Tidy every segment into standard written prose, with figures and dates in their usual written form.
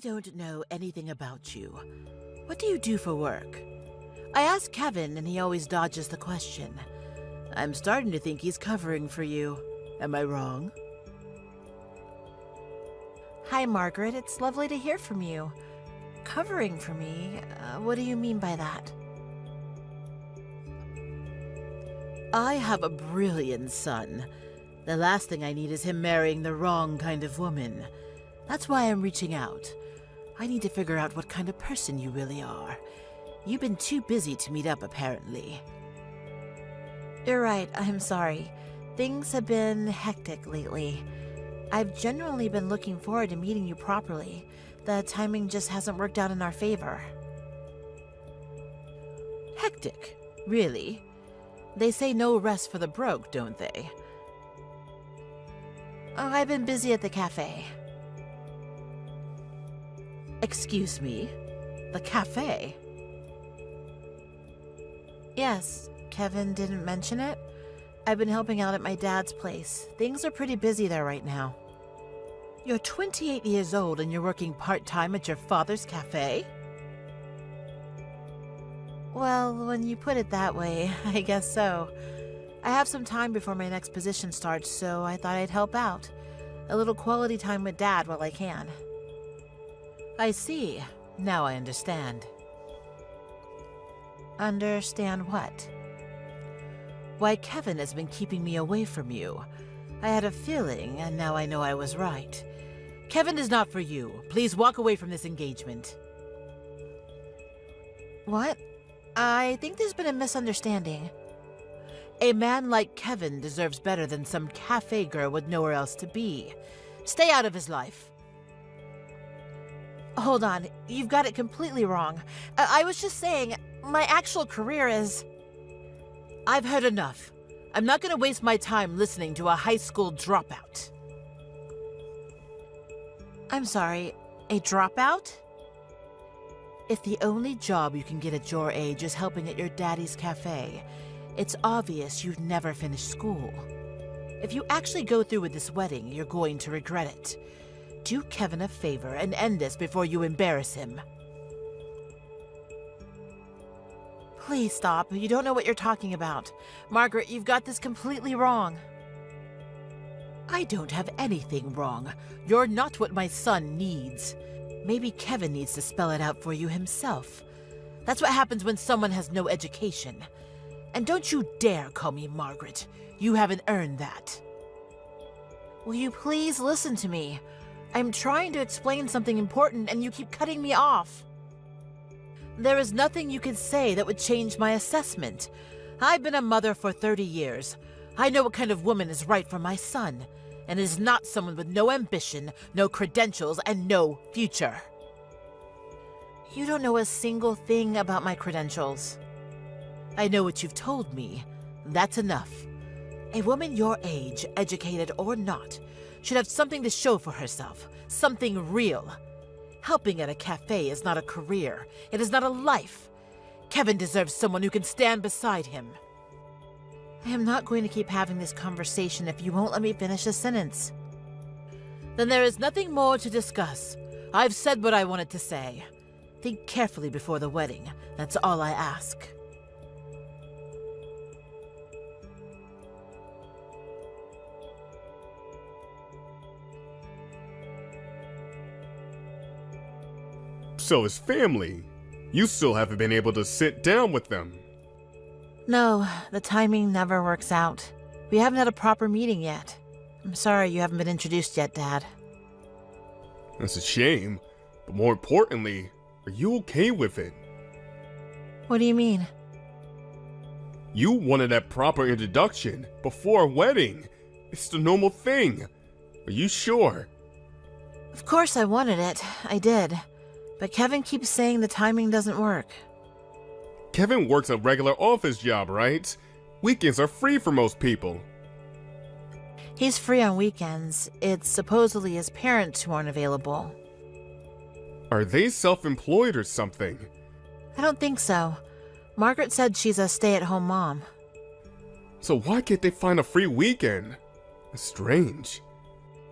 don't know anything about you. What do you do for work? I ask Kevin and he always dodges the question. I'm starting to think he's covering for you. Am I wrong? Hi, Margaret. It's lovely to hear from you. Covering for me? What do you mean by that? I have a brilliant son. The last thing I need is him marrying the wrong kind of woman. That's why I'm reaching out. I need to figure out what kind of person you really are. You've been too busy to meet up, apparently. You're right. I'm sorry. Things have been hectic lately. I've genuinely been looking forward to meeting you properly. The timing just hasn't worked out in our favor. Hectic? Really? They say no rest for the broke, don't they? I've been busy at the cafe. Excuse me? The cafe? Yes, Kevin didn't mention it. I've been helping out at my dad's place. Things are pretty busy there right now. You're 28 years old and you're working part-time at your father's cafe? Well, when you put it that way, I guess so. I have some time before my next position starts, so I thought I'd help out. A little quality time with Dad while I can. I see. Now I understand. Understand what? Why Kevin has been keeping me away from you. I had a feeling, and now I know I was right. Kevin is not for you. Please walk away from this engagement. What? I think there's been a misunderstanding. A man like Kevin deserves better than some cafe girl with nowhere else to be. Stay out of his life. Hold on, you've got it completely wrong. I was just saying, my actual career is... I've heard enough. I'm not going to waste my time listening to a high school dropout. I'm sorry, a dropout? If the only job you can get at your age is helping at your daddy's cafe, it's obvious you've never finished school. If you actually go through with this wedding, you're going to regret it. Do Kevin a favor and end this before you embarrass him. Please stop. You don't know what you're talking about. Margaret, you've got this completely wrong. I don't have anything wrong. You're not what my son needs. Maybe Kevin needs to spell it out for you himself. That's what happens when someone has no education. And don't you dare call me Margaret. You haven't earned that. Will you please listen to me? I'm trying to explain something important and you keep cutting me off. There is nothing you can say that would change my assessment. I've been a mother for 30 years. I know what kind of woman is right for my son, and it is not someone with no ambition, no credentials, and no future. You don't know a single thing about my credentials. I know what you've told me. That's enough. A woman your age, educated or not, should have something to show for herself, something real. Helping at a cafe is not a career. It is not a life. Kevin deserves someone who can stand beside him. I am not going to keep having this conversation if you won't let me finish a sentence. Then there is nothing more to discuss. I've said what I wanted to say. Think carefully before the wedding. That's all I ask. So his family, you still haven't been able to sit down with them. No, the timing never works out. We haven't had a proper meeting yet. I'm sorry you haven't been introduced yet, Dad. That's a shame, but more importantly, are you okay with it? What do you mean? You wanted that proper introduction before a wedding. It's the normal thing. Are you sure? Of course I wanted it. I did. But Kevin keeps saying the timing doesn't work. Kevin works a regular office job, right? Weekends are free for most people. He's free on weekends. It's supposedly his parents who aren't available. Are they self-employed or something? I don't think so. Margaret said she's a stay-at-home mom. So why can't they find a free weekend? It's strange.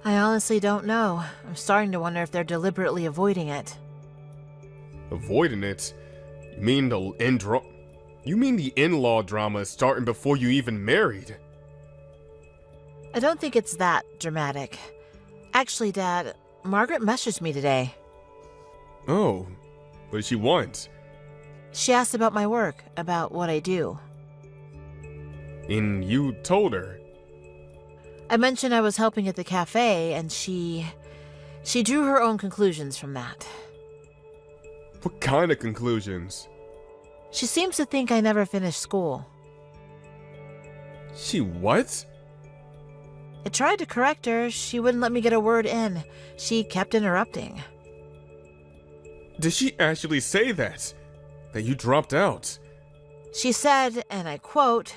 I honestly don't know. I'm starting to wonder if they're deliberately avoiding it. Avoiding it? You mean the in-law drama is starting before you even married? I don't think it's that dramatic. Actually, Dad, Margaret messaged me today. Oh, what did she want? She asked about my work, about what I do. And you told her? I mentioned I was helping at the cafe, and she drew her own conclusions from that. What kind of conclusions? She seems to think I never finished school. She what? I tried to correct her. She wouldn't let me get a word in. She kept interrupting. Did she actually say that? That you dropped out? She said, and I quote,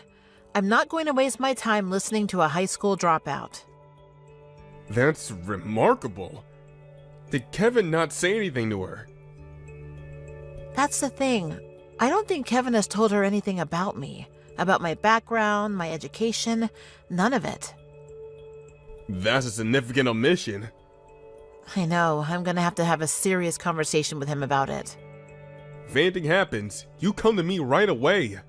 "I'm not going to waste my time listening to a high school dropout." That's remarkable. Did Kevin not say anything to her? That's the thing. I don't think Kevin has told her anything about me, about my background, my education, none of it. That's a significant omission. I know, I'm gonna have to have a serious conversation with him about it. If anything happens, you come to me right away.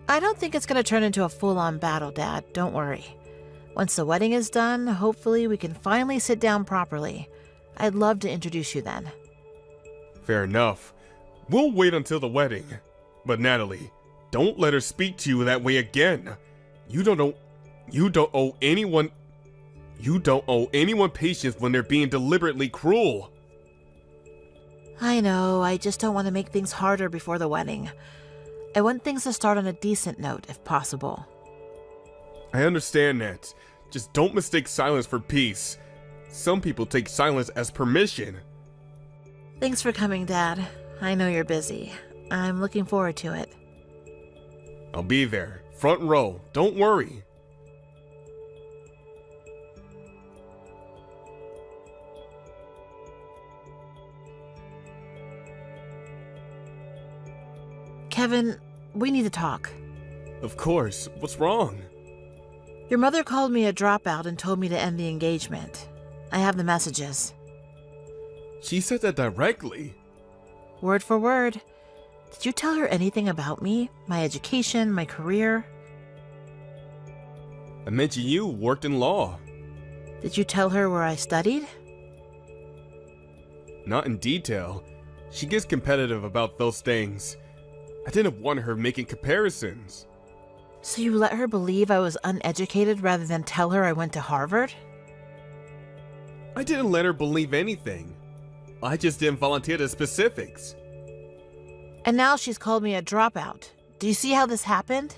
I don't think it's gonna turn into a full-on battle, Dad, don't worry. Once the wedding is done, hopefully we can finally sit down properly. I'd love to introduce you then. Fair enough. We'll wait until the wedding. But Natalie, don't let her speak to you that way again. You don't owe anyone patience when they're being deliberately cruel. I know, I just don't want to make things harder before the wedding. I want things to start on a decent note, if possible. I understand that. Just don't mistake silence for peace. Some people take silence as permission. Thanks for coming, Dad. I know you're busy. I'm looking forward to it. I'll be there. Front row. Don't worry. Kevin, we need to talk. Of course. What's wrong? Your mother called me a dropout and told me to end the engagement. I have the messages. She said that directly. Word for word. Did you tell her anything about me, my education, my career? I mentioned you worked in law. Did you tell her where I studied? Not in detail. She gets competitive about those things. I didn't want her making comparisons. So you let her believe I was uneducated rather than tell her I went to Harvard? I didn't let her believe anything. I just didn't volunteer the specifics. And now she's called me a dropout. Do you see how this happened?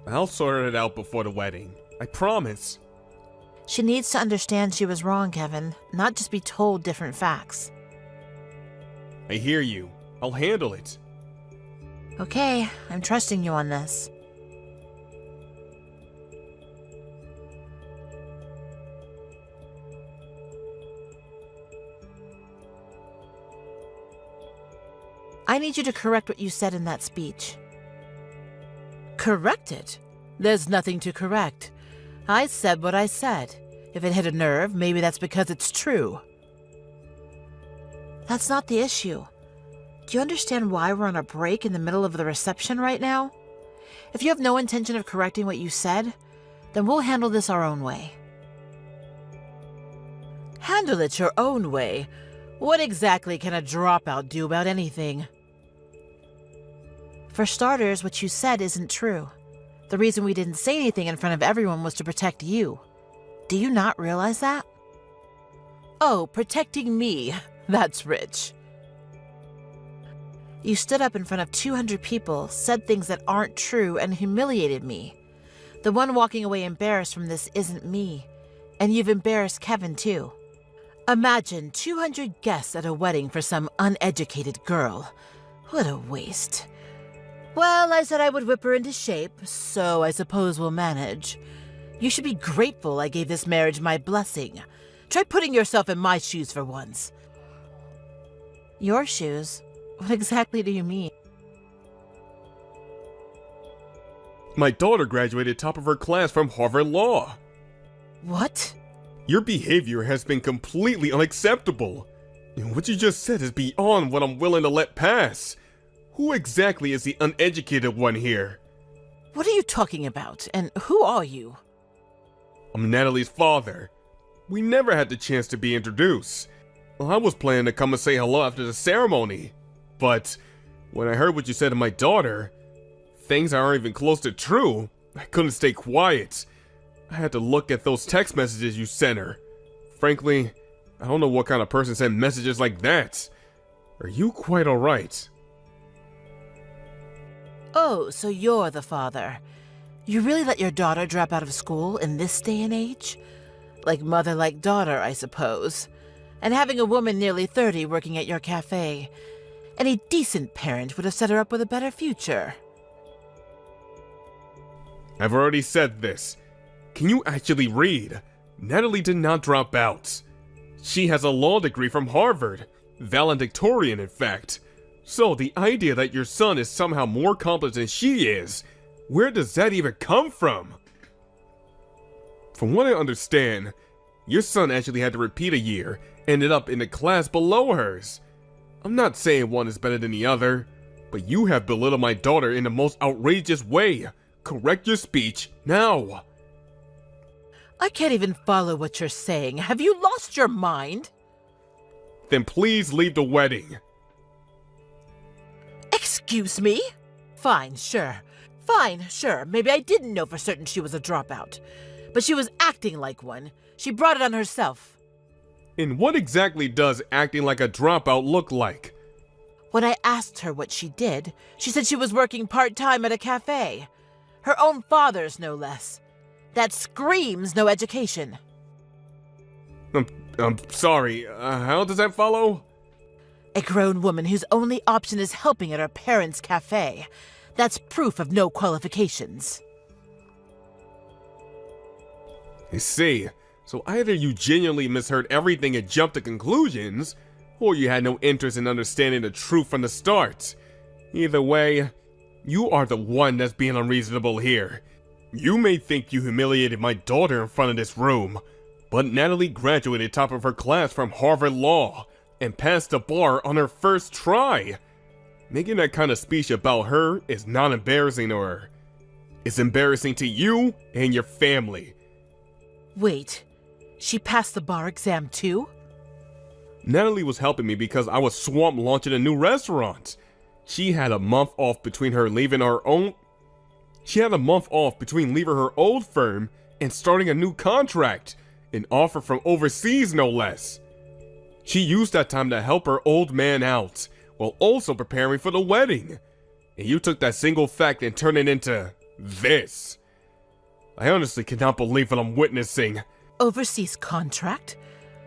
I'll sort it out before the wedding. I promise. She needs to understand she was wrong, Kevin, not just be told different facts. I hear you. I'll handle it. Okay, I'm trusting you on this. I need you to correct what you said in that speech. Correct it? There's nothing to correct. I said what I said. If it hit a nerve, maybe that's because it's true. That's not the issue. Do you understand why we're on a break in the middle of the reception right now? If you have no intention of correcting what you said, then we'll handle this our own way. Handle it your own way? What exactly can a dropout do about anything? For starters, what you said isn't true. The reason we didn't say anything in front of everyone was to protect you. Do you not realize that? Oh, protecting me. That's rich. You stood up in front of 200 people, said things that aren't true, and humiliated me. The one walking away embarrassed from this isn't me. And you've embarrassed Kevin, too. Imagine 200 guests at a wedding for some uneducated girl. What a waste. Well, I said I would whip her into shape, so I suppose we'll manage. You should be grateful I gave this marriage my blessing. Try putting yourself in my shoes for once. Your shoes? What exactly do you mean? My daughter graduated top of her class from Harvard Law. What? Your behavior has been completely unacceptable. And what you just said is beyond what I'm willing to let pass. Who exactly is the uneducated one here? What are you talking about? And who are you? I'm Natalie's father. We never had the chance to be introduced. Well, I was planning to come and say hello after the ceremony. But when I heard what you said to my daughter, things that aren't even close to true, I couldn't stay quiet. I had to look at those text messages you sent her. Frankly, I don't know what kind of person sent messages like that. Are you quite alright? Oh, so you're the father. You really let your daughter drop out of school in this day and age? Like mother like daughter, I suppose. And having a woman nearly 30 working at your cafe. Any decent parent would have set her up with a better future. I've already said this. Can you actually read? Natalie did not drop out. She has a law degree from Harvard. Valedictorian, in fact. So the idea that your son is somehow more accomplished than she is, where does that even come from? From what I understand, your son actually had to repeat a year, ended up in a class below hers. I'm not saying one is better than the other, but you have belittled my daughter in the most outrageous way. Correct your speech now. I can't even follow what you're saying. Have you lost your mind? Then please leave the wedding. Excuse me? Fine, sure. Fine, sure. Maybe I didn't know for certain she was a dropout. But she was acting like one. She brought it on herself. And what exactly does acting like a dropout look like? When I asked her what she did, she said she was working part-time at a cafe. Her own father's, no less. That screams no education. I'm sorry, how does that follow? A grown woman whose only option is helping at her parents' cafe. That's proof of no qualifications. I see. So either you genuinely misheard everything and jumped to conclusions, or you had no interest in understanding the truth from the start. Either way, you are the one that's being unreasonable here. You may think you humiliated my daughter in front of this room, but Natalie graduated top of her class from Harvard Law and passed the bar on her first try. Making that kind of speech about her is not embarrassing to her. It's embarrassing to you and your family. Wait, she passed the bar exam too? Natalie was helping me because I was swamped launching a new restaurant. She had a month off between leaving her old firm and starting a new contract, an offer from overseas no less. She used that time to help her old man out, while also preparing for the wedding. And you took that single fact and turned it into this. I honestly cannot believe what I'm witnessing. Overseas contract?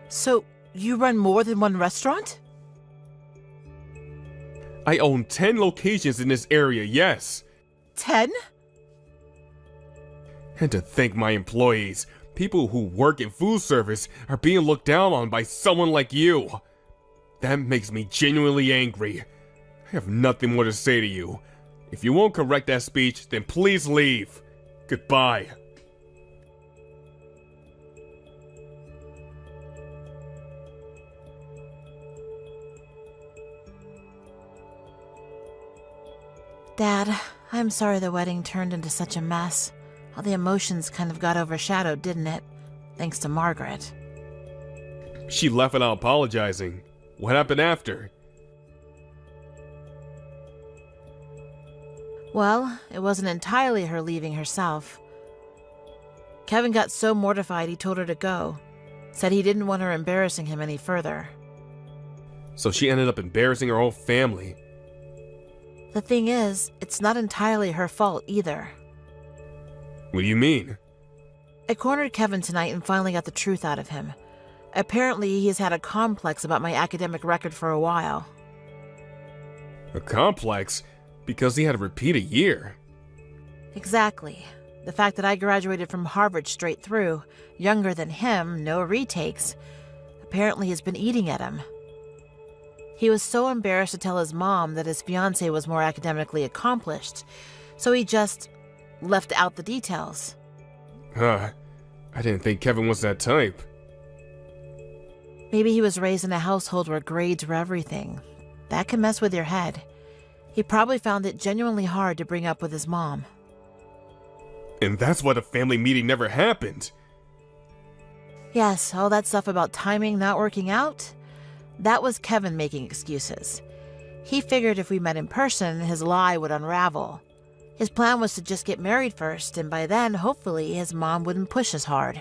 So, you run more than one restaurant? I own 10 locations in this area, yes. 10? And to think my employees, people who work in food service, are being looked down on by someone like you. That makes me genuinely angry. I have nothing more to say to you. If you won't correct that speech, then please leave. Goodbye. Dad, I'm sorry the wedding turned into such a mess. All the emotions kind of got overshadowed, didn't it? Thanks to Margaret. She left without apologizing. What happened after? Well, it wasn't entirely her leaving herself. Kevin got so mortified he told her to go. Said he didn't want her embarrassing him any further. So she ended up embarrassing her whole family. The thing is, it's not entirely her fault either. What do you mean? I cornered Kevin tonight and finally got the truth out of him. Apparently, he has had a complex about my academic record for a while. A complex? Because he had to repeat a year. Exactly. The fact that I graduated from Harvard straight through, younger than him, no retakes, apparently has been eating at him. He was so embarrassed to tell his mom that his fiancée was more academically accomplished, so he just left out the details. I didn't think Kevin was that type. Maybe he was raised in a household where grades were everything. That can mess with your head. He probably found it genuinely hard to bring up with his mom. And that's why the family meeting never happened. Yes, all that stuff about timing not working out, that was Kevin making excuses. He figured if we met in person, his lie would unravel. His plan was to just get married first, and by then, hopefully, his mom wouldn't push as hard.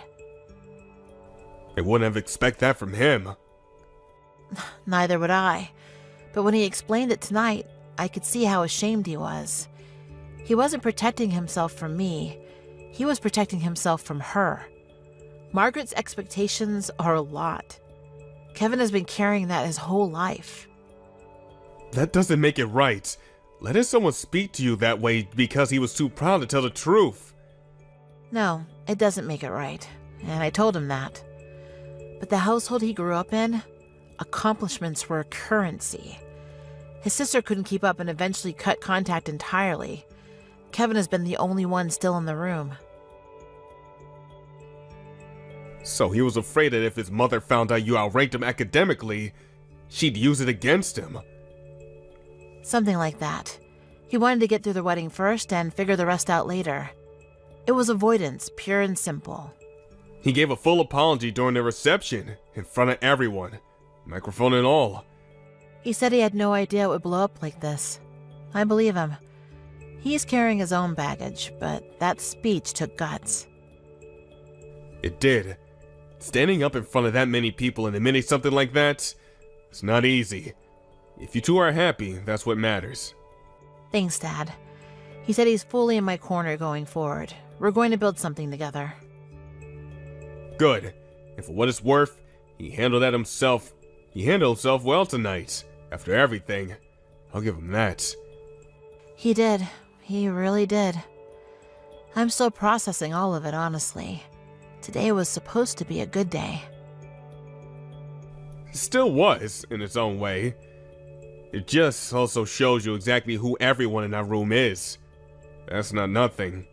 I wouldn't have expected that from him. Neither would I. But when he explained it tonight, I could see how ashamed he was. He wasn't protecting himself from me. He was protecting himself from her. Margaret's expectations are a lot. Kevin has been carrying that his whole life. That doesn't make it right. Letting someone speak to you that way because he was too proud to tell the truth. No, it doesn't make it right, and I told him that. But the household he grew up in, accomplishments were a currency. His sister couldn't keep up and eventually cut contact entirely. Kevin has been the only one still in the room. So he was afraid that if his mother found out you outranked him academically, she'd use it against him. Something like that. He wanted to get through the wedding first and figure the rest out later. It was avoidance, pure and simple. He gave a full apology during the reception, in front of everyone, microphone and all. He said he had no idea it would blow up like this. I believe him. He's carrying his own baggage, but that speech took guts. It did. Standing up in front of that many people and admitting something like that, it's not easy. If you two are happy, that's what matters. Thanks, Dad. He said he's fully in my corner going forward. We're going to build something together. Good. And for what it's worth, he handled that himself. He handled himself well tonight. After everything, I'll give him that. He did. He really did. I'm still processing all of it, honestly. Today was supposed to be a good day. It still was, in its own way. It just also shows you exactly who everyone in that room is. That's not nothing.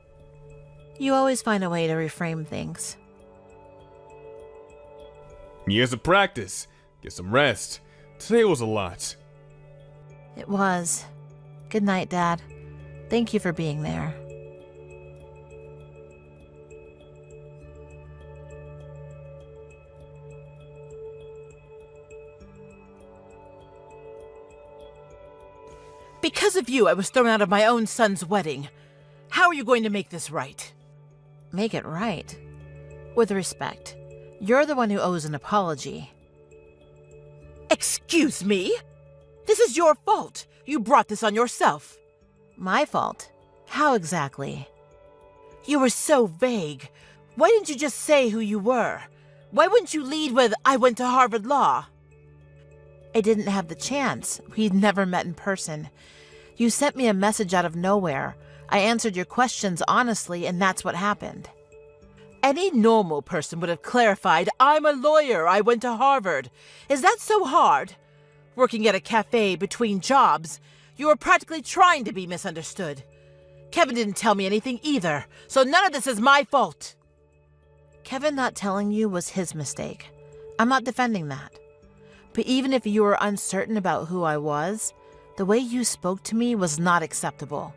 You always find a way to reframe things. Years of practice. Get some rest. Today was a lot. It was. Good night, Dad. Thank you for being there. Because of you, I was thrown out of my own son's wedding. How are you going to make this right? Make it right. With respect, you're the one who owes an apology. Excuse me? This is your fault. You brought this on yourself. My fault? How exactly? You were so vague. Why didn't you just say who you were? Why wouldn't you lead with, I went to Harvard Law? I didn't have the chance. We'd never met in person. You sent me a message out of nowhere. I answered your questions honestly, and that's what happened. Any normal person would have clarified, I'm a lawyer, I went to Harvard. Is that so hard? Working at a cafe between jobs, you were practically trying to be misunderstood. Kevin didn't tell me anything either, so none of this is my fault. Kevin not telling you was his mistake. I'm not defending that. But even if you were uncertain about who I was, the way you spoke to me was not acceptable.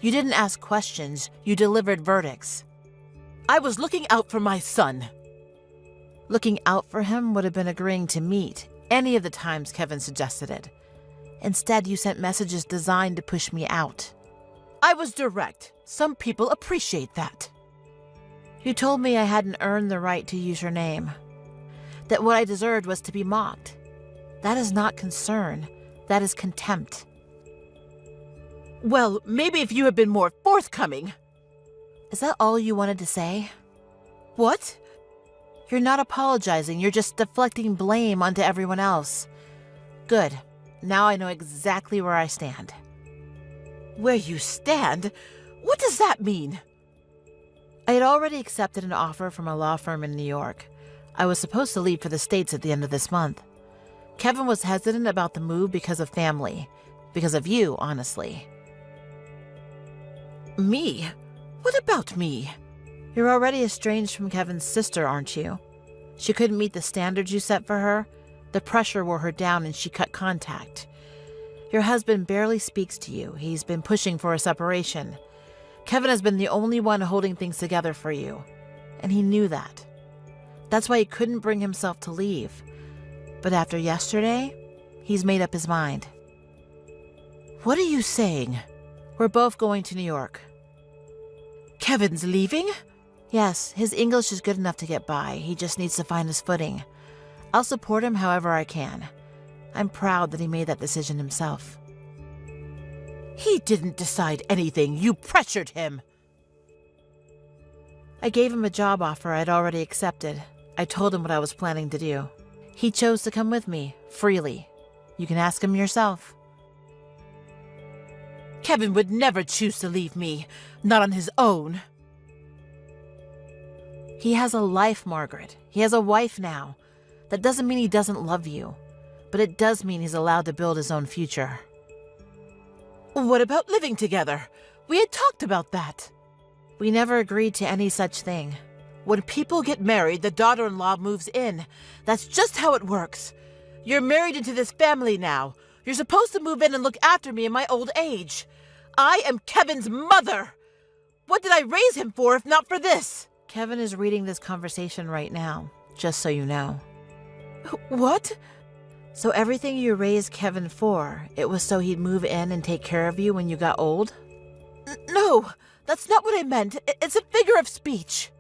You didn't ask questions, you delivered verdicts. I was looking out for my son. Looking out for him would have been agreeing to meet any of the times Kevin suggested it. Instead, you sent messages designed to push me out. I was direct. Some people appreciate that. You told me I hadn't earned the right to use your name. That what I deserved was to be mocked. That is not concern. That is contempt. Well, maybe if you had been more forthcoming. Is that all you wanted to say? What? You're not apologizing. You're just deflecting blame onto everyone else. Good. Now I know exactly where I stand. Where you stand? What does that mean? I had already accepted an offer from a law firm in New York. I was supposed to leave for the States at the end of this month. Kevin was hesitant about the move because of family. Because of you, honestly. Me? What about me? You're already estranged from Kevin's sister, aren't you? She couldn't meet the standards you set for her, The pressure wore her down and she cut contact. Your husband barely speaks to you. He's been pushing for a separation. Kevin has been the only one holding things together for you, and he knew that. That's why he couldn't bring himself to leave. But after yesterday, he's made up his mind. What are you saying? We're both going to New York. Kevin's leaving? Yes, his English is good enough to get by. He just needs to find his footing. I'll support him however I can. I'm proud that he made that decision himself. He didn't decide anything. You pressured him. I gave him a job offer I'd already accepted. I told him what I was planning to do. He chose to come with me, freely. You can ask him yourself. Kevin would never choose to leave me. Not on his own. He has a life, Margaret. He has a wife now. That doesn't mean he doesn't love you. But it does mean he's allowed to build his own future. What about living together? We had talked about that. We never agreed to any such thing. When people get married, the daughter-in-law moves in. That's just how it works. You're married into this family now. You're supposed to move in and look after me in my old age. I am Kevin's mother. What did I raise him for if not for this? Kevin is reading this conversation right now, just so you know. What? So everything you raised Kevin for, it was so he'd move in and take care of you when you got old? No, that's not what I meant. It's a figure of speech.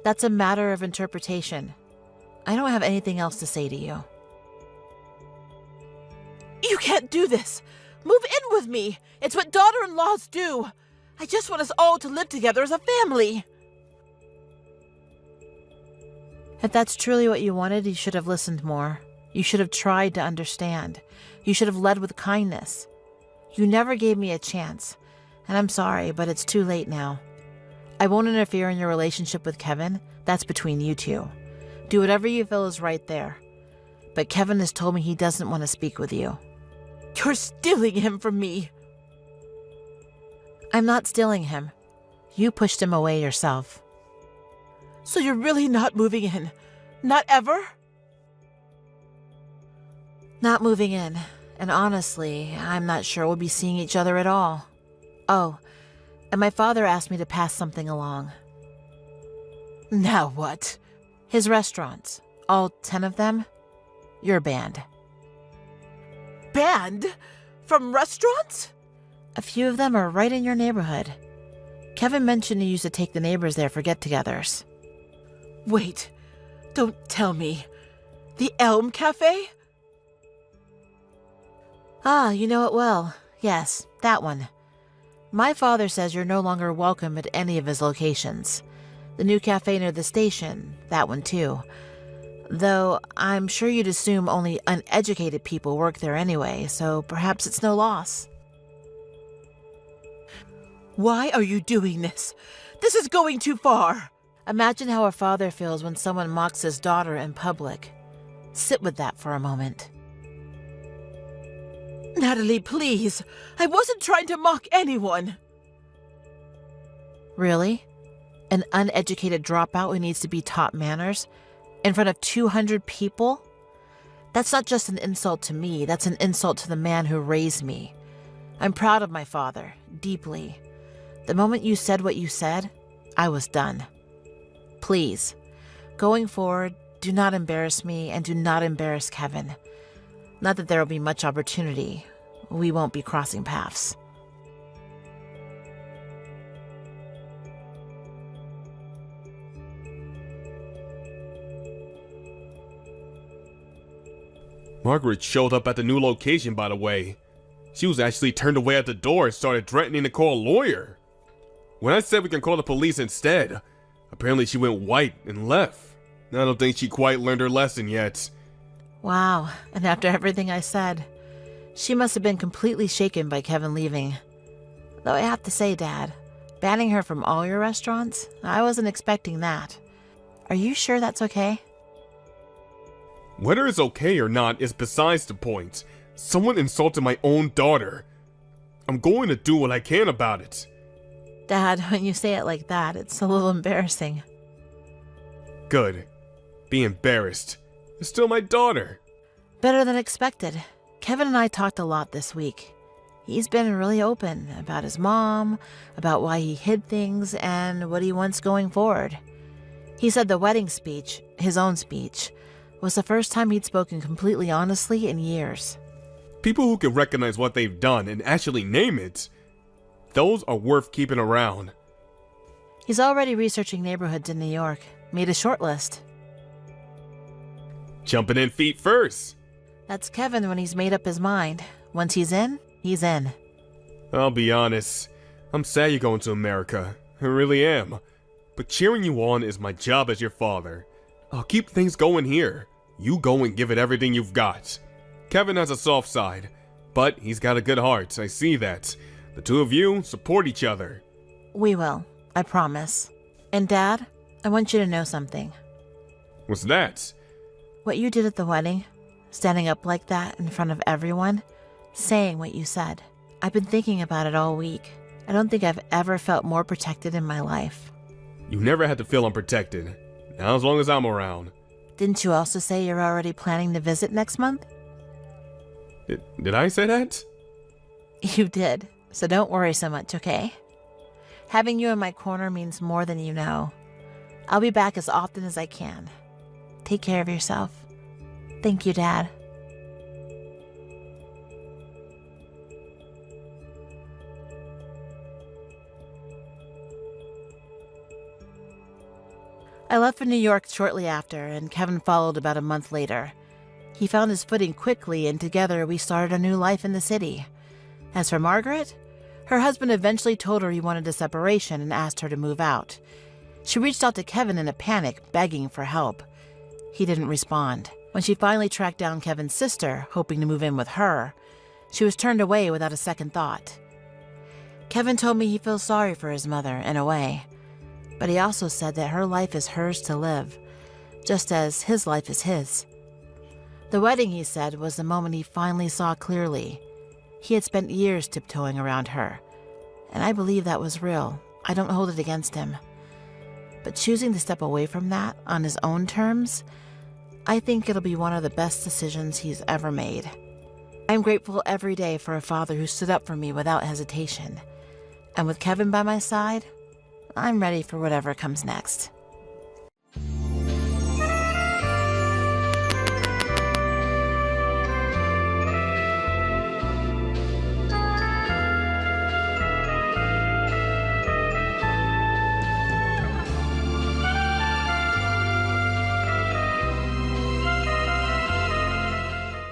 That's a matter of interpretation. I don't have anything else to say to you. You can't do this. Move in with me. It's what daughter-in-laws do. I just want us all to live together as a family. If that's truly what you wanted, you should have listened more. You should have tried to understand. You should have led with kindness. You never gave me a chance, and I'm sorry, but it's too late now. I won't interfere in your relationship with Kevin. That's between you two. Do whatever you feel is right there. But Kevin has told me he doesn't want to speak with you. You're stealing him from me. I'm not stealing him. You pushed him away yourself. So you're really not moving in? Not ever? Not moving in. And honestly, I'm not sure we'll be seeing each other at all. Oh, and my father asked me to pass something along. Now what? His restaurants. All 10 of them. You're banned. Banned? From restaurants? A few of them are right in your neighborhood. Kevin mentioned you used to take the neighbors there for get-togethers. Wait, don't tell me. The Elm Cafe? Ah, you know it well. Yes, that one. My father says you're no longer welcome at any of his locations. The new cafe near the station, that one too. Though I'm sure you'd assume only uneducated people work there anyway, so perhaps it's no loss. Why are you doing this? This is going too far. Imagine how a father feels when someone mocks his daughter in public. Sit with that for a moment. Natalie, please. I wasn't trying to mock anyone. Really? An uneducated dropout who needs to be taught manners? In front of 200 people? That's not just an insult to me, that's an insult to the man who raised me. I'm proud of my father, deeply. The moment you said what you said, I was done. Please, going forward, do not embarrass me and do not embarrass Kevin. Not that there will be much opportunity. We won't be crossing paths. Margaret showed up at the new location, by the way. She was actually turned away at the door and started threatening to call a lawyer. When I said we can call the police instead, apparently she went white and left. I don't think she quite learned her lesson yet. Wow, and after everything I said, she must have been completely shaken by Kevin leaving. Though I have to say, Dad, banning her from all your restaurants? I wasn't expecting that. Are you sure that's okay? Whether it's okay or not is besides the point. Someone insulted my own daughter. I'm going to do what I can about it. Dad, when you say it like that, it's a little embarrassing. Good. Be embarrassed. It's still my daughter. Better than expected. Kevin and I talked a lot this week. He's been really open about his mom, about why he hid things, and what he wants going forward. He said the wedding speech, his own speech, was the first time he'd spoken completely honestly in years. People who can recognize what they've done and actually name it, those are worth keeping around. He's already researching neighborhoods in New York, made a short list. Jumping in feet first. That's Kevin when he's made up his mind. Once he's in, he's in. I'll be honest, I'm sad you're going to America. I really am. But cheering you on is my job as your father. I'll keep things going here. You go and give it everything you've got. Kevin has a soft side, but he's got a good heart, I see that. The two of you support each other. We will, I promise. And Dad, I want you to know something. What's that? What you did at the wedding, standing up like that in front of everyone, saying what you said. I've been thinking about it all week. I don't think I've ever felt more protected in my life. You never had to feel unprotected. Now as long as I'm around. Didn't you also say you're already planning to visit next month? Did I say that? You did, so don't worry so much, okay? Having you in my corner means more than you know. I'll be back as often as I can. Take care of yourself. Thank you, Dad. I left for New York shortly after, and Kevin followed about a month later. He found his footing quickly, and together we started a new life in the city. As for Margaret, her husband eventually told her he wanted a separation and asked her to move out. She reached out to Kevin in a panic, begging for help. He didn't respond. When she finally tracked down Kevin's sister, hoping to move in with her, she was turned away without a second thought. Kevin told me he feels sorry for his mother, in a way. But he also said that her life is hers to live, just as his life is his. The wedding, he said, was the moment he finally saw clearly. He had spent years tiptoeing around her, and I believe that was real. I don't hold it against him. But choosing to step away from that on his own terms, I think it'll be one of the best decisions he's ever made. I'm grateful every day for a father who stood up for me without hesitation. And with Kevin by my side, I'm ready for whatever comes next.